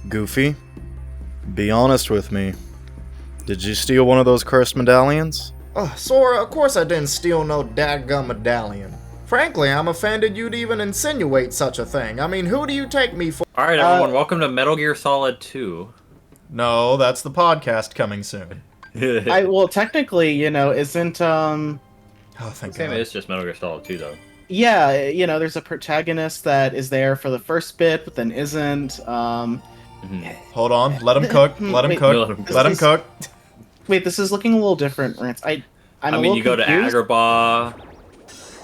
Goofy, be honest with me. Did you steal one of those cursed medallions? Sora, of course I didn't steal no dadgum medallion. Frankly, I'm offended you'd even insinuate such a thing. I mean, who do you take me for? Alright everyone, welcome to Metal Gear Solid 2. No, that's the podcast coming soon. Well, technically, you know, isn't, Oh, thank This game God. is just Metal Gear Solid 2, though. yeah, you know, there's a protagonist that is there for the first bit, but then isn't, Hold on, let him cook, let him Wait, cook, let him cook. Wait, this is looking a little different, Rance. I'm I a mean, little you go to confused. Agrabah.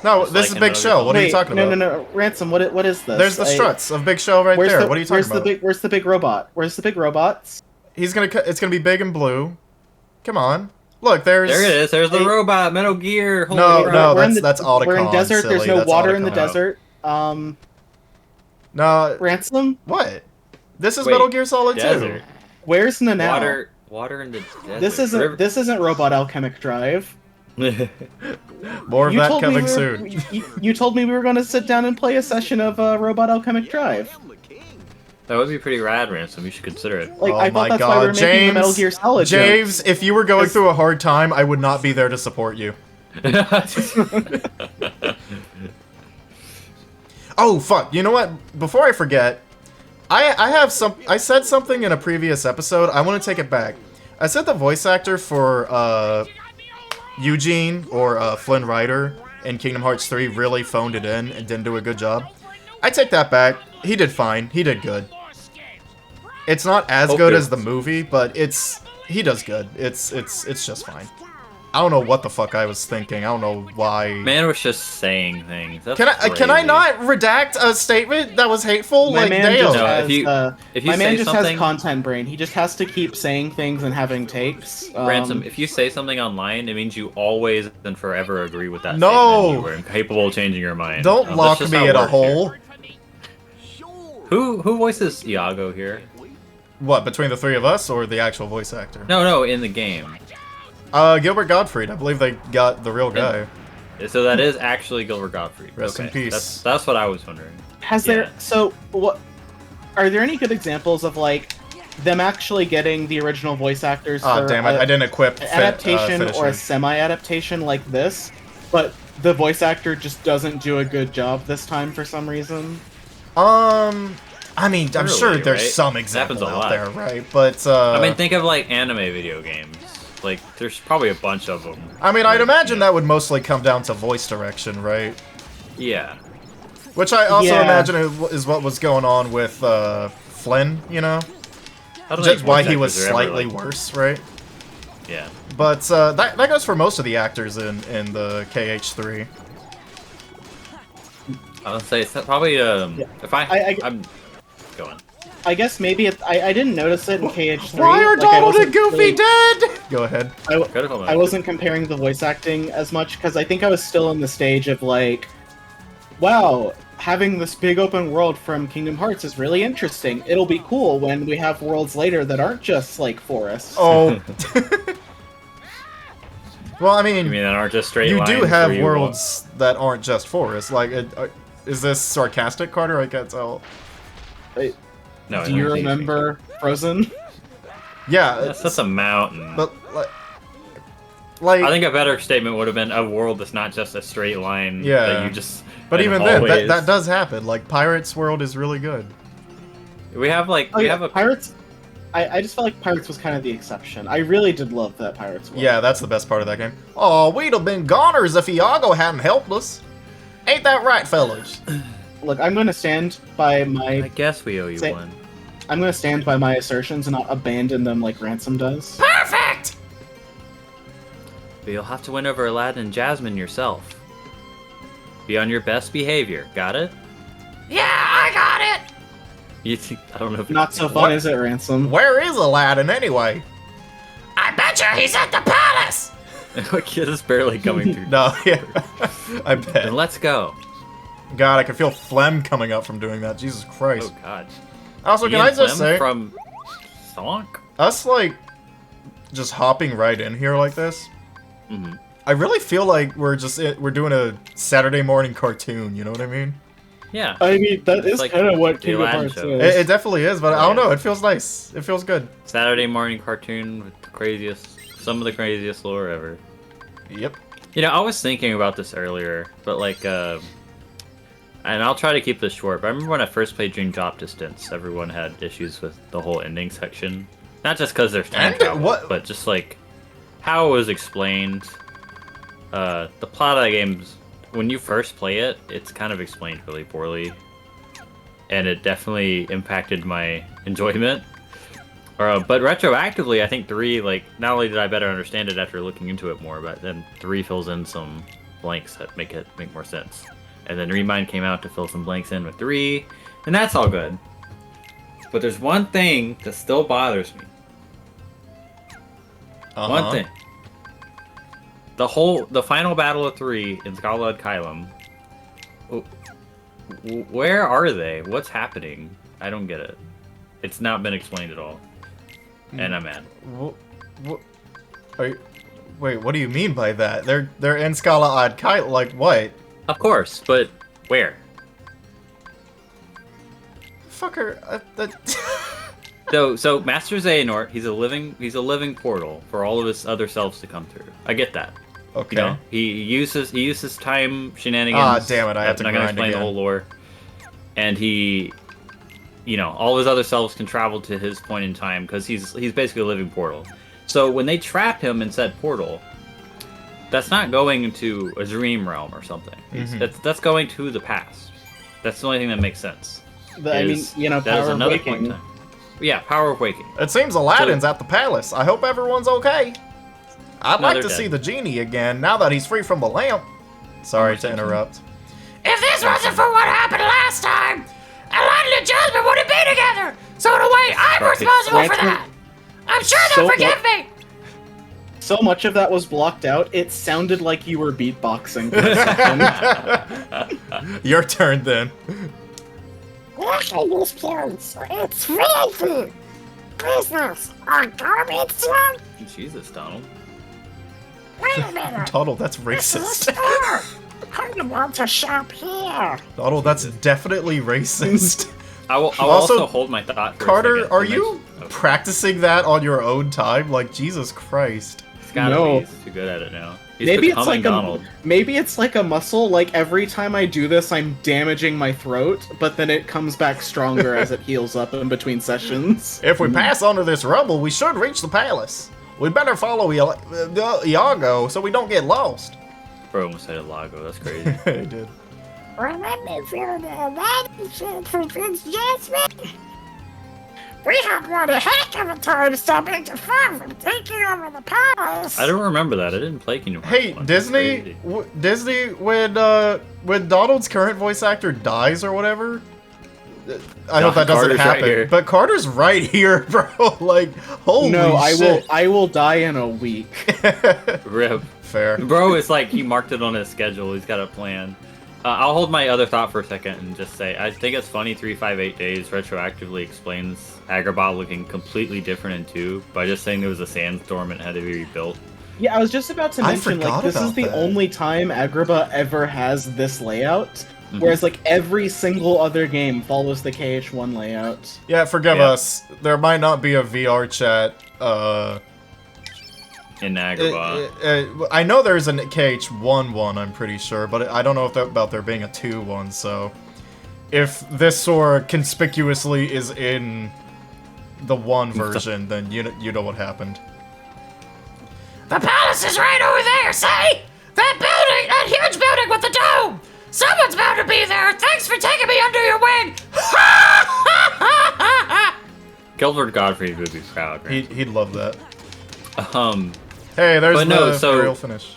No, Just this like is in Big Metal Shell, Gear what are you Wait, talking about? No, Ransom, what is this? There's the struts of Big Shell right there, what are you talking about? Where's the big robot? Where's the big robots? It's gonna be big and blue. Come on. Look, there's... There it is, there's the Hey. robot, Metal Gear. Holy No, crap. no, We're in that's Otacon, We're in desert, silly, there's no that's water in the Otacon. desert. No, Ransom? what? This is Wait, Metal Gear Solid 2. Desert. Where's Nanao? Water in the desert. This isn't Robot Alchemic Drive. More of You that told me coming we were- soon. You told me we were going to sit down and play a session of Robot Alchemic Drive. That would be pretty rad, Ransom. You should consider it. Like, Oh I my thought that's why we were God, making the Metal Gear Solid joke. James, if you were going Because- through a hard time, I would not be there to support you. Oh fuck! You know what? Before I forget, I said something in a previous episode. I want to take it back. I said the voice actor for Eugene or Flynn Rider in Kingdom Hearts 3 really phoned it in and didn't do a good job. I take that back. He did fine. He did good. It's not as good Okay. as the movie, but he does good. It's just fine. I don't know what the fuck I was thinking. I don't know why. Man was just saying things. That's Can I crazy. not redact a statement that was hateful? My Like, man damn. just No, has, if you my man say just something- has content brain. He just has to keep saying things and having takes. Ransom, if you say something online, it means you always and forever agree with that No! statement. You were incapable of changing your mind. Don't That's lock just me how it in a works hole. here. Who voices Iago here? What, between the three of us or the actual voice actor? No, in the game. Gilbert Gottfried. I believe they got the real guy. So that is actually Gilbert Gottfried. Rest in peace. That's what I was wondering. Has Yeah. there? So what? Are there any good examples of like them actually getting the original voice actors Oh, for damn it. I didn't equip an adaptation or a finisher. semi-adaptation like this, but the voice actor just doesn't do a good job this time for some reason? I mean, I'm Really, sure there's right? some Happens examples a out lot. there, right? But, I mean, think of like anime video games. Like, there's probably a bunch of them. I mean, I'd imagine that would mostly come down to voice direction, right? Yeah. Which I also Yeah. imagine is what was going on with Flynn, you know? I don't Just think why voice he was actors are ever, slightly like- worse, right? Yeah. But that goes for most of the actors in the KH3. I'll say it's probably if I'm going. I guess maybe I didn't notice it in KH3. Why are like, I Donald wasn't and Goofy really- dead? Go ahead. Critical I wasn't comparing the voice acting as much because I think I was still in the stage of like, wow, having this big open world from Kingdom Hearts is really interesting. It'll be cool when we have worlds later that aren't just like forests. Oh. Well, I You mean mean, that aren't just straight you lines do where have you worlds that aren't just forests. Like, is this sarcastic, Carter? I can't tell. No, I Do you don't think- remember Frozen? Yeah, That's a mountain. but like, I think a better statement would have been a world that's not just a straight line. Yeah. That you just. but and even then, always- that does happen. Like, Pirates World is really good. We have like Oh we yeah, have a Pirates. I just felt like Pirates was kind of the exception. I really did love that Pirates world. Yeah, that's the best part of that game. Oh, we'd have been goners if Iago hadn't helped us. Ain't that right, fellas? Look, I'm going to stand by I my. guess we owe you Say- one. I'm going to stand by my assertions and not abandon them like Ransom does. Perfect! But you'll have to win over Aladdin and Jasmine yourself. Be on your best behavior. Got it? Yeah, I got it! You think, I don't know if Not so fun, What? is it, Ransom? Where is Aladdin anyway? I bet you he's at the palace! Kid is barely coming through. No, yeah. I bet. Then let's go. God, I can feel phlegm coming up from doing that. Jesus Christ. Oh God. Also, can Ian I just Flem say, from Sonk? us, like, just hopping right in here like this, Mm-hmm. I really feel like we're doing a Saturday morning cartoon, you know what I mean? Yeah. I mean, that It's is like kind of what the Kingdom Aladdin Hearts show. is. It definitely is, but I don't know. It feels nice. It feels good. Saturday morning cartoon with the craziest, some of the craziest lore ever. Yep. You know, I was thinking about this earlier, but like, and I'll try to keep this short, but I remember when I first played Dream Drop Distance, everyone had issues with the whole ending section. Not just because there's time travel, but just like how it was explained. The plot of the game's, when you first play it, it's kind of explained really poorly. And it definitely impacted my enjoyment. But retroactively, I think 3, like, not only did I better understand it after looking into it more, but then 3 fills in some blanks that make more sense. And then Remind came out to fill some blanks in with 3, and that's all good. But there's one thing that still bothers me. One thing. The final battle of 3 in Scala Kylum. Where are they? What's happening? I don't get it. It's not been explained at all. And I'm mad. Wait, what do you mean by that? They're in Scala ad Kite, like what? Of course, but where? Fucker. So Master Xehanort, he's a living portal for all of his other selves to come through. I get that. Okay. You know, he uses time shenanigans. Ah, damn it! I have to I'm not gonna grind explain the again. whole lore. And he, you know, all his other selves can travel to his point in time because he's basically a living portal. So when they trap him in said portal, that's not going into a dream realm or something. That's going to the past. That's the only thing that makes sense. I mean, you know, that is power of another point in waking. time. Yeah, power of waking. It seems Aladdin's at the palace. I hope everyone's okay. I'd No, like they're to dead. see the genie again now that he's free from the lamp. Sorry to interrupt. If this wasn't for what happened last time, Aladdin and Jasmine wouldn't be together. So in a way, I'm responsible for that. I'm sure they'll forgive me. So much of that was blocked out, it sounded like you were beatboxing for a second. Your turn then. Look at these clothes. It's fancy. Business or garbage truck? Jesus, Donald. Wait a minute. Donald, that's This is a racist. store. I want to shop here. Donald, that's definitely racist. I will Also, also hold my thought for a Carter, second. are It you makes- practicing that on your own time? Like, Jesus Christ. He's gotta No. be. He's too good at it now. He's Maybe it's becoming like Donald. maybe it's like a muscle. Like every time I do this, I'm damaging my throat, but then it comes back stronger as it heals up in between sessions. If we pass under this rubble, we should reach the palace. We better follow Iago so we don't get lost. Bro almost said Lago. That's crazy. I did. Remember for the Aladdin shit for Prince Jasmine? We had one heck of a time stopping the fun from taking over the palace. I don't remember that. I didn't play Kingdom Hearts. Hey, 1. That's Disney, crazy. Disney, when Donald's current voice actor dies or whatever, I hope that doesn't Carter's right happen. here. But Carter's right here, bro. Like, holy No, shit. I will die in a week. Rip. Fair. Bro, it's like he marked it on his schedule. He's got a plan. I'll hold my other thought for a second and just say I think it's funny 358 Days retroactively explains Agrabah looking completely different in 2 by just saying there was a sandstorm and it had to be rebuilt. Yeah, I was just about to I mention, like, forgot this is about the that. only time Agrabah ever has this layout, whereas, like, every single other game follows the KH1 layout. Yeah, forgive Yeah. us. There might not be a VR chat. In Agrabah. I know there's an KH1 one, I'm pretty sure, but I don't know if about there being a 2 one, so... If this Sora conspicuously is in the 1 version, then you know what happened. The palace is right over there, see? That building, that huge building with the dome. Someone's bound to be there. Thanks for taking me under your wing. Gilbert Gottfried would be proud, right? He'd love that. Hey, there's But the no, so- aerial finish.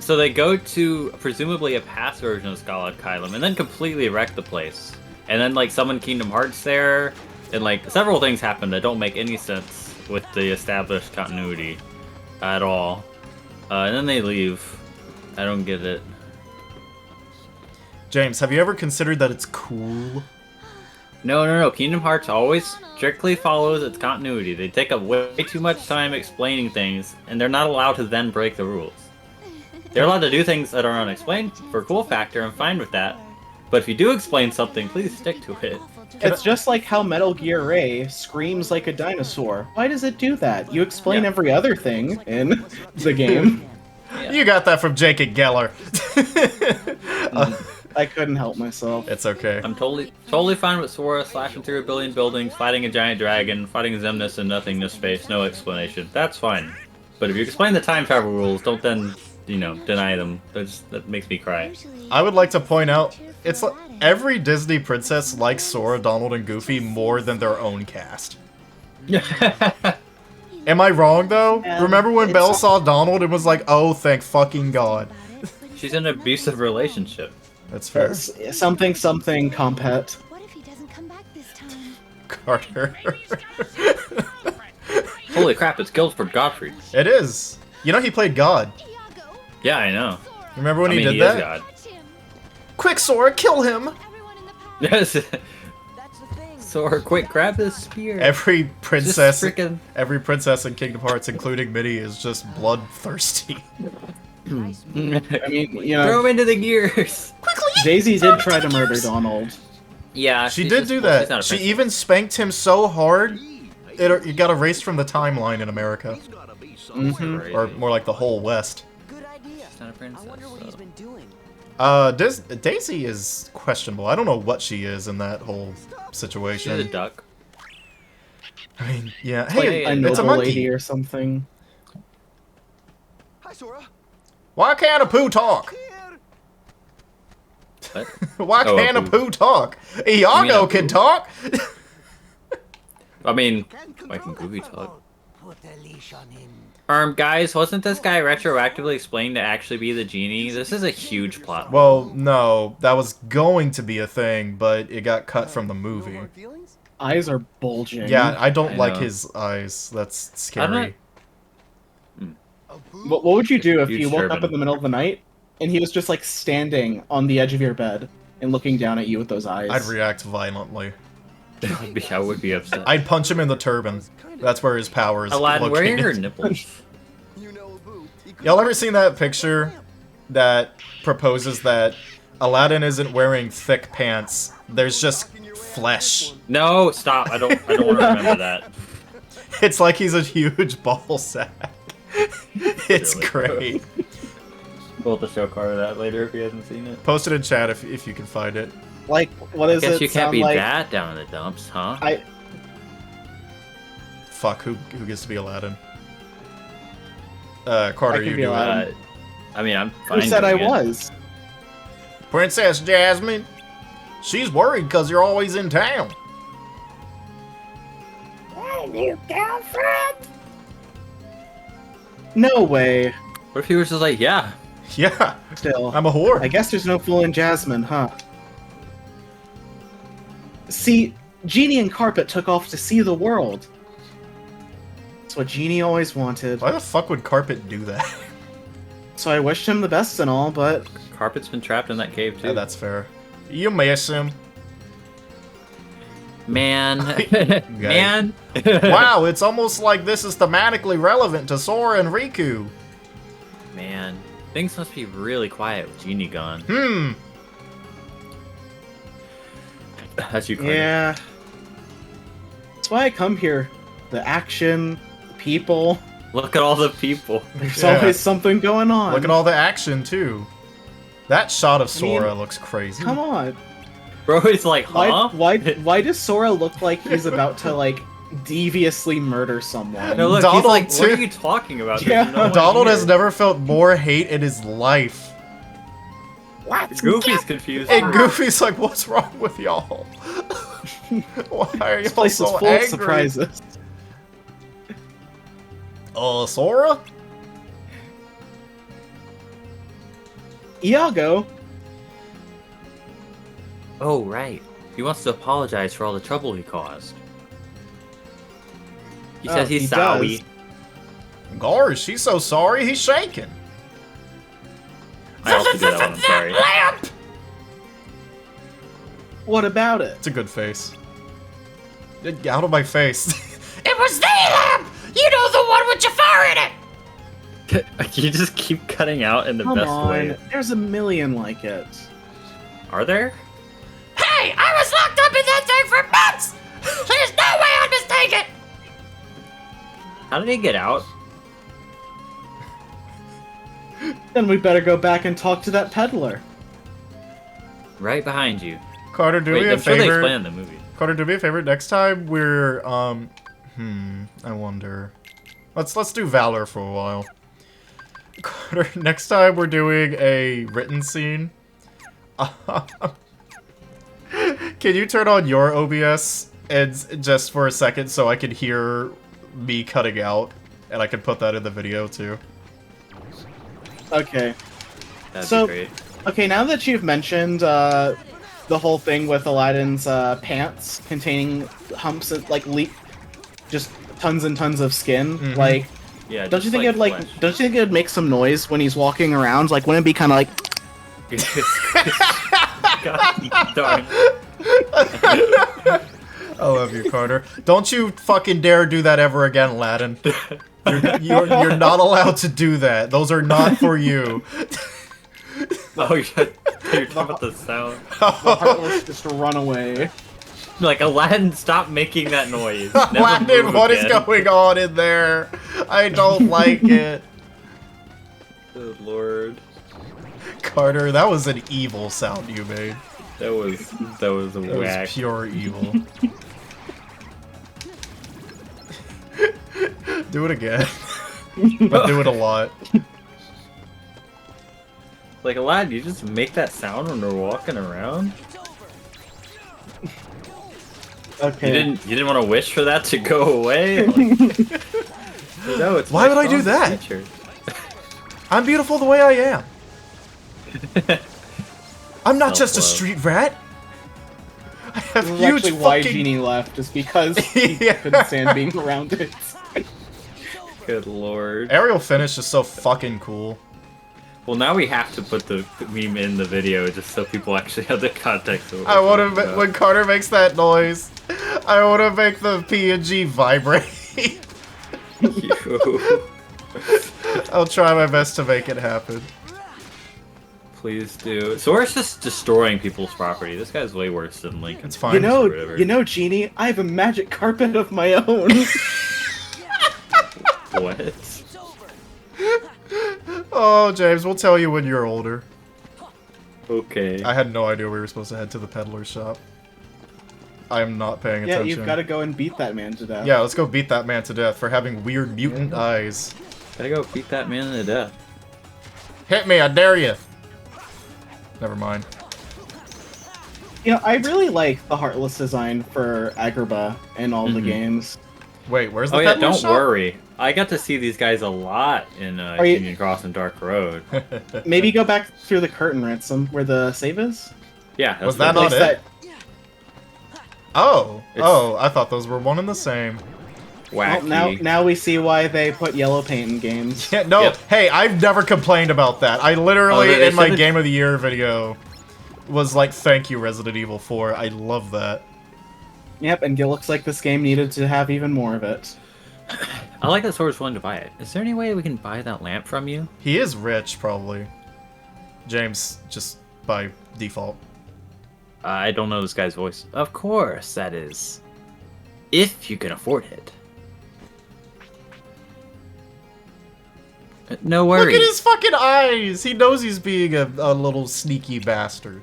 So they go to presumably a past version of Scala Kylum and then completely wreck the place. And then like summon Kingdom Hearts there, and like several things happen that don't make any sense with the established continuity at all. And then they leave. I don't get it. James, have you ever considered that it's cool? No. Kingdom Hearts always strictly follows its continuity. They take up way too much time explaining things, and they're not allowed to then break the rules. They're allowed to do things that are unexplained for cool factor. I'm fine with that. But if you do explain something, please stick to it. It's just like how Metal Gear Ray screams like a dinosaur. Why does it do that? You explain Yeah. every other thing in the game. You got that from Jacob Geller. I couldn't help myself. It's okay. I'm totally fine with Sora slashing through a billion buildings, fighting a giant dragon, fighting Zemnis in nothingness space, no explanation. That's fine. But if you explain the time travel rules, don't then, deny them. That makes me cry. I would like to point out, it's like every Disney princess likes Sora, Donald, and Goofy more than their own cast. Am I wrong, though? Remember when Belle saw Donald and was like, oh, thank fucking God. She's in an abusive relationship. That's fair. Something compet. What if he doesn't come back this time? Carter. Holy crap, it's Guildford Godfrey. It is. You know, he played God. Iago, Yeah, I know. Remember when he did he that? is God. him. Quick, Sora, kill him! Everyone in the palace. Yes. Sora, quick, grab his spear. Every princess, frickin- every princess in Kingdom Hearts, including Minnie, is just bloodthirsty. I mean, Throw him into the gears. Daisy did try to murder Donald. Yeah, She she's did just- do well, she's not that. a She princess. even spanked him so hard, it got erased from the timeline in America. Crazy. Or more like the whole West. She's not a princess. Daisy is questionable. I don't know what she is in that whole She's a situation. duck. I mean, yeah. Like Hey, a it's a noble lady monkey. or something. Hi, Sora. Why can't a poo talk? What? Why Oh, a can't a poo. poo talk? You mean Iago a can poo? talk. I mean, why can Goofy talk? Guys, wasn't this guy retroactively explained to actually be the genie? This is a huge plot. Well, no, that was going to be a thing, but it got cut from the movie. Eyes are bulging. Yeah, I don't I like know. his eyes. That's I'm not- scary. What would you do if Huge you woke up turban. in the middle of the night and he was just like standing on the edge of your bed and looking down at you with those eyes? I'd react violently. I would be upset. I'd punch him in the turban. That's where his power is Aladdin, where are your located. nipples? Y'all ever seen that picture that proposes that Aladdin isn't wearing thick pants? There's just flesh. No, stop. I don't want to remember that. It's like he's a huge ball sack. It's Really great. We'll have to show Carter that later if he hasn't seen it. Post it in chat if you can find it. Like, what does Guess it you can't sound be like? that down in the dumps, huh? Fuck, who gets to be Aladdin? Carter, I can you be do Aladdin. it. I mean, I'm fine. Who said I doing it. was? Princess Jasmine. She's worried because you're always in town. Hey, new girlfriend? No way. What if he was just like, yeah? Yeah, Still. I'm a whore. I guess there's no fooling Jasmine, huh? See, Genie and Carpet took off to see the world. That's what Genie always wanted. Why the fuck would Carpet do that? So I wished him the best and all, but Carpet's been trapped in that cave too. Yeah, that's fair. You miss him. Man. Man. Wow, it's almost like this is thematically relevant to Sora and Riku. Man. Things must be really quiet with Genie gone. Hmm. That's you, Carter. yeah. That's why I come here. The action, the people. Look at all the people. There's Yeah. always something going on. Look at all the action too. That shot of I mean, Sora looks crazy. Come on. Bro, he's like, huh? Why does Sora look like he's about to like deviously murder someone? No, look, Donald, he's like, what too. are you talking about? Yeah. There's no one Donald here. has never felt more hate in his life. Let's Goofy's get confused. And Goofy's like, what's wrong with y'all? Why are This y'all place is so full angry? of surprises. Sora? Iago. Oh, right. He wants to apologize for all the trouble he caused. He says he's he sorry. does. Gosh, she's so sorry, he's shaking. I also do that one, I'm sorry. lamp! What about it? It's a good face. Get out of my face. It was the lamp! You know, the one with Jafar in it! You just keep cutting out in the Come best on. way. There's a million like it. Are there? it for months! There's no way I'll mistake it! How did he get out? Then we better go back and talk to that peddler. Right behind you. Carter, do Wait, me a I'm sure they favor. explain in the movie. Carter, do me a favor. Next time we're I wonder. Let's do Valor for a while. Carter, next time we're doing a written scene. Can you turn on your OBS and just for a second so I can hear me cutting out and I can put that in the video too? Okay. That'd So- be great. Okay, now that you've mentioned the whole thing with Aladdin's pants containing humps of, like, just tons and tons of skin, Mhm. like, Yeah. don't you just think it'd, flesh. don't you think it'd make some noise when he's walking around? Like, wouldn't it be kind of like... God darn. I love you, Carter. Don't you fucking dare do that ever again, Aladdin. You're not allowed to do that. Those are not for you. Oh, you're talking about the sound. the Heartless just run away. Like, Aladdin, stop making that noise. Never Aladdin, move what is again. going on in there? I don't like it. Good lord. Carter, that was an evil sound you made. That was a It whack. was pure evil. Do it again. But do it a lot. Like, Aladdin, you just make that sound when we're walking around? Okay. You didn't want to wish for that to go away? Like, no, it's Why my would I do strong that? feature. I'm beautiful the way I am. I'm not just a Self-love. street rat. I have This is huge actually why fucking... Genie left, is because he Yeah. couldn't stand being around it. Good lord. Aerial finish is so fucking cool. Well, now we have to put the meme in the video just so people actually have the context of what I we're want talking to, about. when Carter makes that noise, I want to make the PNG vibrate. You. I'll try my best to make it happen. Please do. Sora's just destroying people's property. This guy's way worse than Link. It's fine. You know, Genie, I have a magic carpet of my own. What? Oh, James, we'll tell you when you're older. Okay. I had no idea we were supposed to head to the peddler's shop. I am not paying Yeah, attention. you've got to go and beat that man to death. Yeah, let's go beat that man to death for having weird mutant eyes. Gotta go beat that man to death. Hit me, I dare you. Never mind. You know, I really like the Heartless design for Agrabah in all the games. Wait, where's the Oh yeah, peddler's don't shop? worry. I got to see these guys a lot in you- Union Cross and Dark Road. Maybe go back through the curtain ransom where the save is. Yeah, that's Was that what not it it? Oh, It's- oh, I thought those were one and the same. is. Well, Wacky. now we see why they put yellow paint in games. Yeah, no, Yep. hey, I've never complained about that. I literally, Oh, they in my said it- Game of the Year video, was like, thank you, Resident Evil 4. I love that. Yep, and it looks like this game needed to have even more of it. I like that Sora's willing to buy it. Is there any way we can buy that lamp from you? He is rich, probably. James, just by default. I don't know this guy's voice. Of course, that is. If you can afford it. No worries. Look at his fucking eyes! He knows he's being a little sneaky bastard.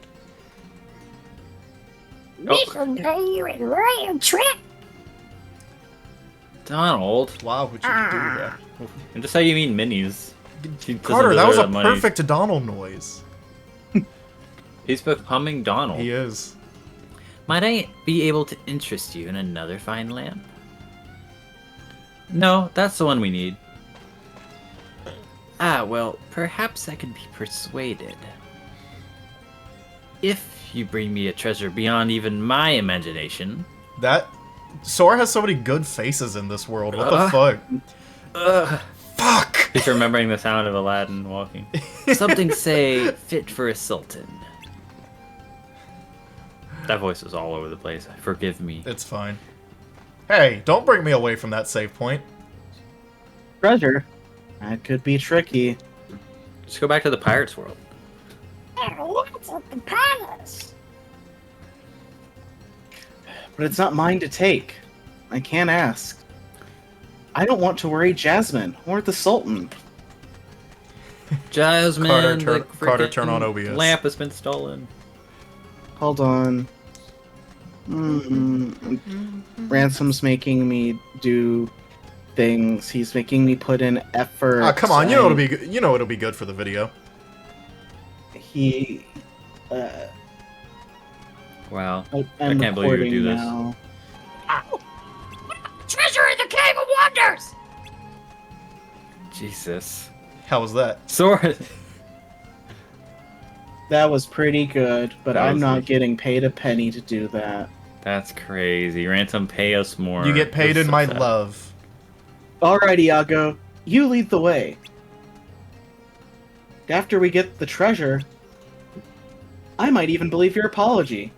We will know you in royal trick. Donald. Wow, would you do that? And just how you mean minis. He doesn't Carter, that was a deserve money. perfect Donald noise. He's becoming Donald. He is. Might I be able to interest you in another fine lamp? No, that's the one we need. Ah, well, perhaps I could be persuaded. If you bring me a treasure beyond even my imagination. That... Sora has so many good faces in this world. What the fuck? Fuck! He's remembering the sound of Aladdin walking. Something say, fit for a sultan. That voice is all over the place. Forgive me. It's fine. Hey, don't bring me away from that save point. Treasure? That could be tricky. Just go back to the pirate's world. And what's at the palace? but it's not mine to take. I can't ask. I don't want to worry Jasmine or the Sultan. Jasmine, Carter, turn on OBS. Lamp has been stolen. Hold on. Ransom's making me do things. He's making me put in effort. Ah, come on, you know it'll be good for the video. He. Wow. I'm can't believe you would do this. now. Treasure in the Cave of Wonders! Jesus. How was that? Sora. That was pretty good, but That I'm was not good. getting paid a penny to do that. That's crazy. Ransom, pay us more. You get paid This in is my sad. love. Alright, Iago, you lead the way. After we get the treasure, I might even believe your apology.